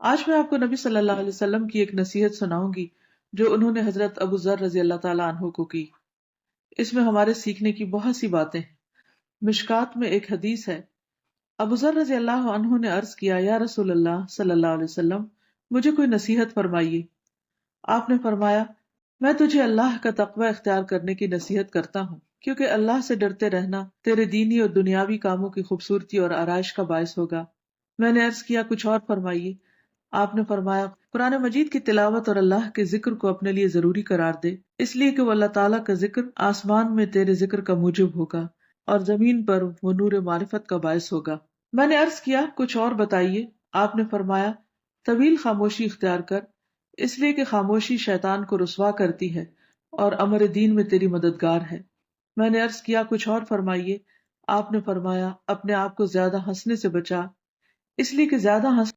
आज मैं आपको नबी सल्लल्लाहु अलैहि वसल्लम की एक नसीहत सुनाऊंगी जो उन्होंने हजरत अबू जर रजी अल्लाह ताला अन्हु को की। इसमें हमारे सीखने की बहुत सी बातें हैं। मिशकात में एक हदीस है, अबू जर रजी अल्लाह अन्हु ने अर्ज किया, या रसूल अल्लाह सल्लल्लाहु अलैहि वसल्लम, मुझे कोई नसीहत फरमाइए। आपने फरमाया, मैं तुझे अल्लाह का तकवा इख्तियार करने की नसीहत करता हूँ, क्योंकि अल्लाह से डरते रहना तेरे दीनी और दुनियावी कामों की खूबसूरती और आराइश का बायस होगा। मैंने अर्ज किया, कुछ और फरमाइए। आपने फरमाया, कुरान मजीद की तिलावत और अल्लाह के जिक्र को अपने लिए जरूरी करार दे, इसलिए कि वो अल्लाह ताला का जिक्र आसमान में तेरे जिक्र का मूजिब होगा और जमीन पर वो नूर मारिफत का बायस होगा। मैंने अर्ज किया, कुछ और बताइए। आपने फरमाया, तवील खामोशी इख्तियार कर, इसलिए कि खामोशी शैतान को रुसवा करती है और अमर दीन में तेरी मददगार है। मैंने अर्ज किया, कुछ और फरमाइए। आपने फरमाया, अपने आप को ज्यादा हंसने से बचा, इसलिए कि ज्यादा हंस